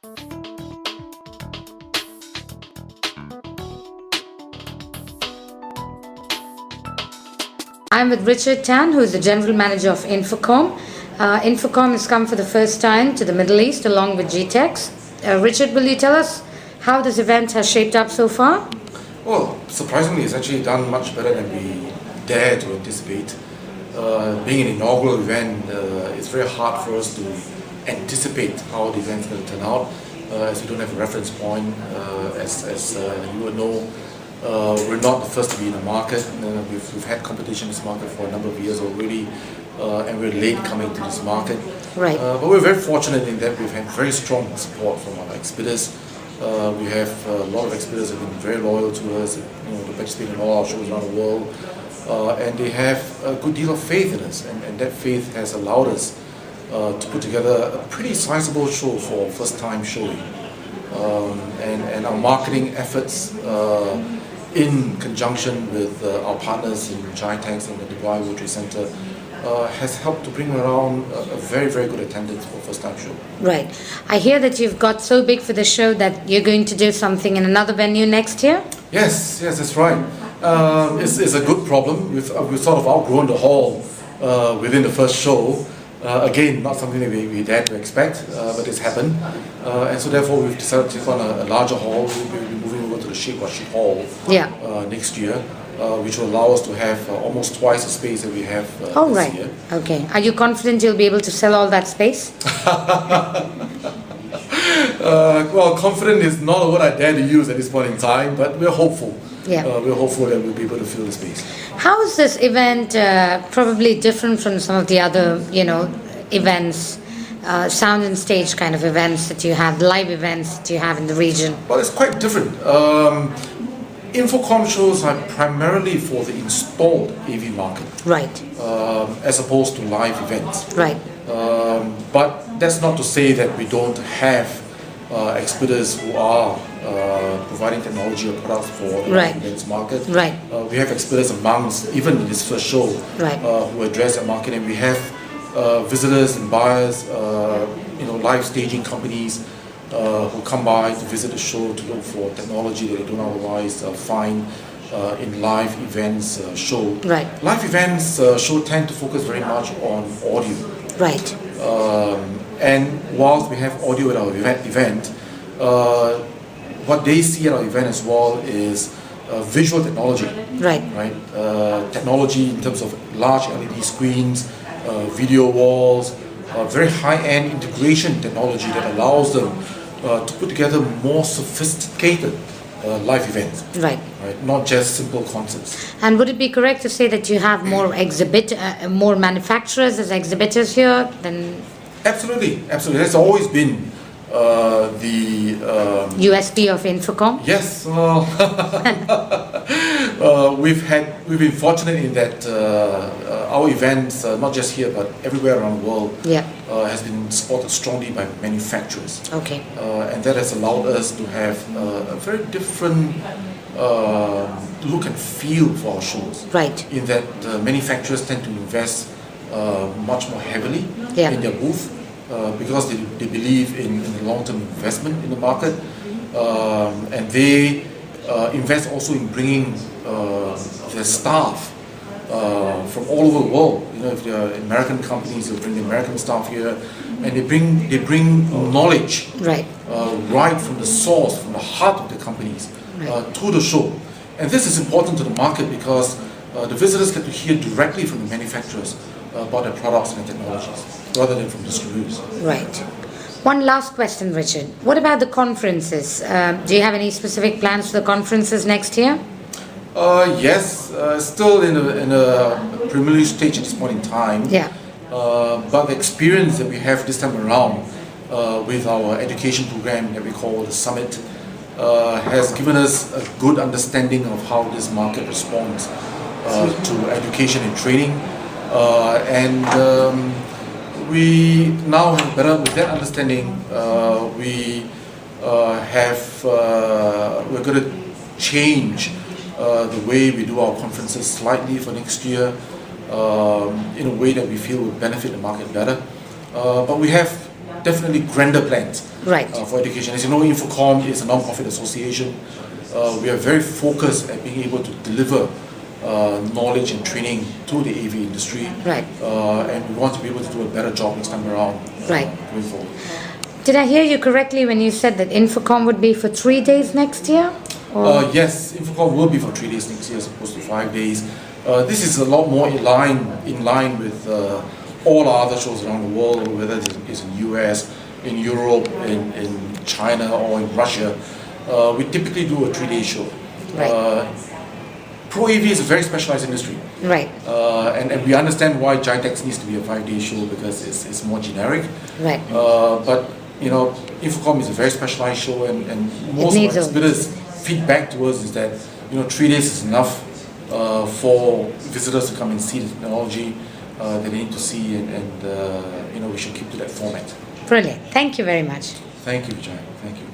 I'm with Richard Tan, who is the General Manager of InfoComm. InfoComm has come for the first time to the Middle East along with GITEX. Richard, will you tell us how this event has shaped up so far? Well, surprisingly, it's actually done much better than we dared to anticipate. Being an inaugural event, it's very hard for us to anticipate how the event's going to turn out, as we don't have a reference point. As you will know, we're not the first to be in the market. We've had competition in this market for a number of years already, and we're late coming to this market. Right. But we're very fortunate in that we've had very strong support from our exhibitors. We have a lot of exhibitors who have been very loyal to us. They participate in all our shows around the world, and they have a good deal of faith in us, and that faith has allowed us to put together a pretty sizable show for first-time showing. And our marketing efforts in conjunction with our partners in GITEX and the Dubai World Trade Center has helped to bring around a very, very good attendance for first-time show. Right. I hear that you've got so big for the show that you're going to do something in another venue next year? Yes, that's right. It's a good problem. We've sort of outgrown the hall within the first show. Again, not something that we dared to expect, but it's happened. And so therefore we've decided to take on a larger hall. We'll be moving over to the Sheikh Rashid Hall next year, which will allow us to have almost twice the space that we have this year. Okay. Are you confident you'll be able to sell all that space? Well, confident is not a word I dare to use at this point in time, but we're hopeful. Yeah. We're hopeful that we'll be able to fill the space. How is this event probably different from some of the other, events, sound and stage kind of events that you have, live events that you have in the region? Well, it's quite different. InfoComm shows are primarily for the installed AV market. Right. As opposed to live events. Right. But that's not to say that we don't have exhibitors who are providing technology or products for the live events market. Right. We have exhibitors amongst, even in this first show, who address that market, and we have visitors and buyers, live staging companies who come by to visit the show to look for technology that they don't otherwise find in live events show. Right. Live events show tend to focus very much on audio. Right. And whilst we have audio at our event, what they see at our event as well is visual technology. Right. Technology in terms of large LED screens, video walls, very high-end integration technology that allows them to put together more sophisticated live events. Right. Not just simple concepts. And would it be correct to say that you have more more manufacturers as exhibitors here than? Absolutely. That's always been the USP of InfoComm. Yes. We've been fortunate in that our events, not just here but everywhere around the world, has been supported strongly by manufacturers. Okay. And that has allowed us to have a very different look and feel for our shows. Right. In that manufacturers tend to invest much more heavily in their booth because they believe in the long-term investment in the market, and they invest also in bringing their staff from all over the world. If they are American companies, they'll bring the American staff here, and they bring knowledge right from the source, from the heart of the companies to the show. And this is important to the market because the visitors get to hear directly from the manufacturers about their products and their technologies, rather than from distributors. Right. One last question, Richard. What about the conferences? Do you have any specific plans for the conferences next year? Yes, still in a preliminary stage at this point in time. Yeah. But the experience that we have this time around with our education program that we call the Summit has given us a good understanding of how this market responds to education and training. And we now have with that understanding, we're going to change the way we do our conferences slightly for next year in a way that we feel will benefit the market better. But we have definitely grander plans Right. For education. As you know, InfoComm is a non-profit association. We are very focused at being able to deliver knowledge and training to the AV industry. Right. And we want to be able to do a better job next time around. Right. Going forward. Did I hear you correctly when you said that InfoComm would be for 3 days next year? Yes, InfoComm will be for 3 days next year as opposed to 5 days. This is a lot more in line with all our other shows around the world, whether it's in US, in Europe, in China, or in Russia. We typically do a 3-day show. Right. Pro AV is a very specialized industry. Right. And we understand why GITEX needs to be a 5-day show because it's more generic. Right. But InfoComm is a very specialized show, and most of our exhibitors' feedback to us is that 3 days is enough for visitors to come and see the technology that they need to see, and we should keep to that format. Brilliant. Thank you very much. Thank you, Vijay. Thank you.